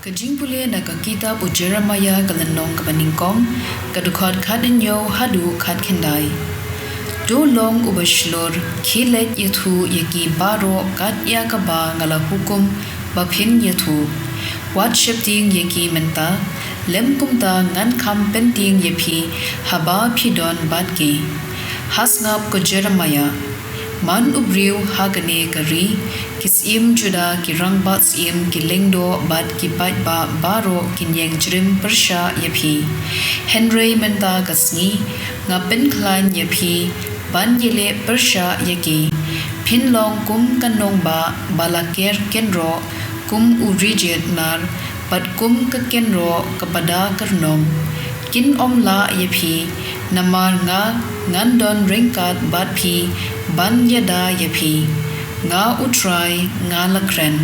Ka jingpule na ka kitab u Jeremiah kalanong kapaningkong kadukhat kadinyo hadu khat kendai. Do long ubashlor khilet yathu yaki baro kat ya kaba ngala hukum baphin yathu. Wat shepting yaki menta lem kumta ngan kham penting yapi haba phidon batki. Hasngap ko Jeremiah man ubriu hagane kari kisim juda ki rangbat sim ki lengdo bat ki pat ba baro kinyeng jrim persha yapi Henry menta kasni ngapen klan yapi ban yele persha yaki pinlong kum kanong ba balaker kenro kum urijet nar pat kum ka kenro kepada kernom kin omla yapi namar nga ngandon ringkat bat pi ban yada yapi nga utrai nga lakren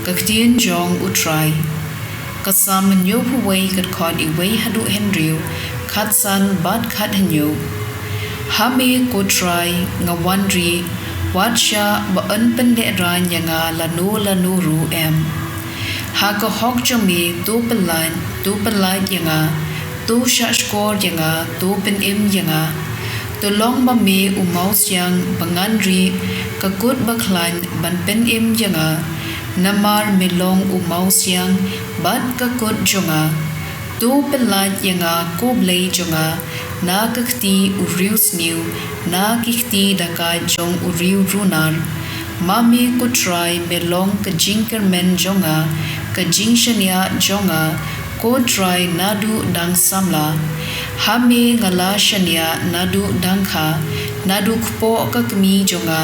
ktien jong utrai kasam nyo huway kat khod iway hadu henryu khat san bat khat henyo hame ko trai nga wandri watsha ba an pende ran yanga lanu ru em ha ko hok chami to pelai yanga to shashkor yanga to pen im yanga to long ba me umaus yang banganri kakut baklan ban pen im yanga namar melong umaus yang bat kakut jonga to pelai yanga ko Blei jonga na kakti urius new na kikti dakai jong uriu runar mami ko try melong ka jinkermen jonga ka jingshania jonga ko try nadu dang samla hame ngala shania nadu dangkha nadu kpo kakmi jonga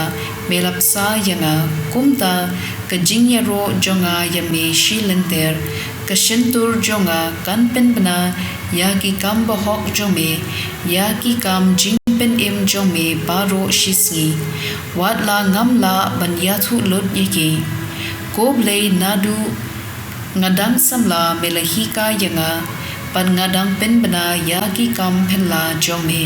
melapsa yanga kumta ka jingyaro jonga yame shilenter ka shentur jonga kanpen bana yaki kam bahok jome yaki kam jingpen im jome baro shisngi watla ngamla banyathu lot yaki ko Blei nadu ngadang samla melahika yanga pan ngadang pen bana yaki kam penla jome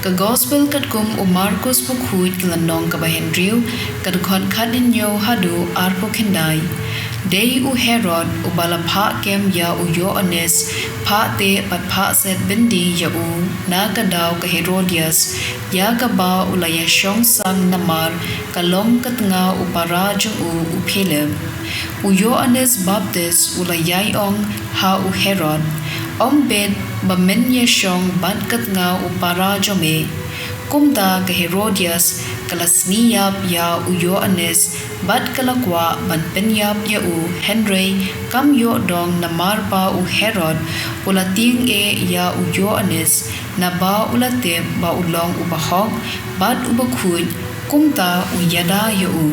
ka gospel kat kum u Marcos bukhuit klanong ka bahendriu kad khot khadin yo hadu arpo kendai dei u Herod u balapha kem ya u Yohanes pha te pat pha set bindi ya u na ka daw ka Herodias ya ka ba u la ya shong sang namar kalong kat nga u para jung u phelem u Yohanes Baptist u la yai ong ha u Herod om bet ba men ye shong bat kat nga u para jome kumta ka Herodias kalasni yap ya u Yohanes bat kalakwa ban penyap ya u Henry kam yo dong namar pa u Herod ulating e ya u Yohanes na ba ulate ba ulong u bahok bat u bakhut kumta u yada ya u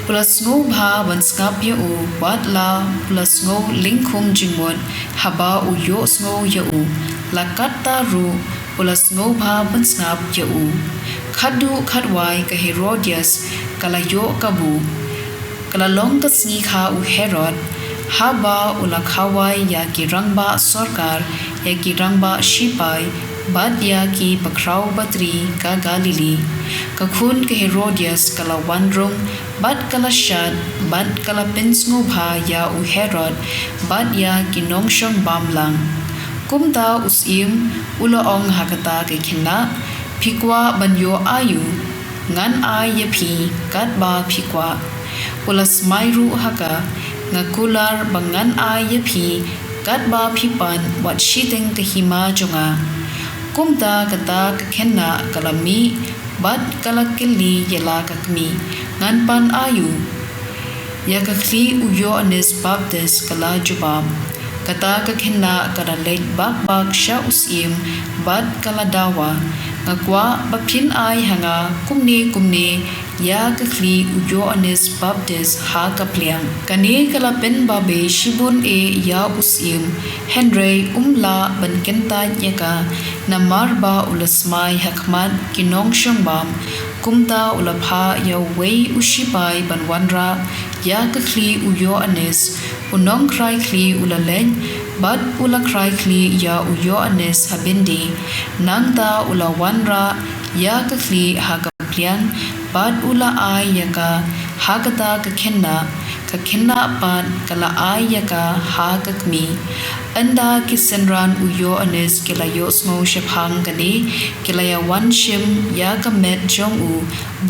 plus ngo bha ban skap ya u watla plus ngo lingkhum jingmon haba u yo ngo ya u lakata ru plus ngo bha ban skap ya u khadu khadwai ka Herodias kala yo kabu kala long ka sngi kha u Herod haba ula khawai ya ki rangba sarkar ya ki rangba shipai badya ki pakrau batri ka Galili ka khun ka Herodias kala wandrong bad kala shad bad kala pensngo bha ya u Herod badya ki nongshong bamlang kumta usim ula ong hakata ke khina phikwa banyo ayu ngan ay yapi kat ba phikwa ulas mairu haka ngakular bangan ay yapi kat ba phipan wat shiteng kahima jonga kumta kata kakhenna kalami bat kalakili yela kakmi ngan pan ayu yakakli u Yohanes Baptist kala jubam kata kakhenna kada lek bak sha usim bat kala dawa ngakwa baphin ai hanga kumne ya kakli u Yohanes Baptist ha kapliang kane kala pen babe shibun e ya usim Henry umla ban kenta yaka namar ba ulasmai hakmat kinong shangbam kumta ulapha ya wei ushipai ban wanra ya kakli u Yohanes unong krai kli ulalen bat ula krai kli ya u Yohanes habindi nangta ula wanra ya kakli hakaplian bat ula ay yaka hagata kakhenna ka kina pan kala ay ka ha kakmi anda kisenran uyo anes kilayo sngo shephang kani kilaya wan shim ya ka met jong u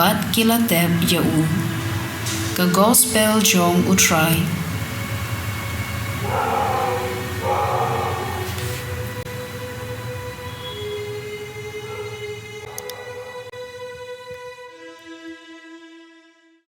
bat kila tep ya u ka gospel jong u try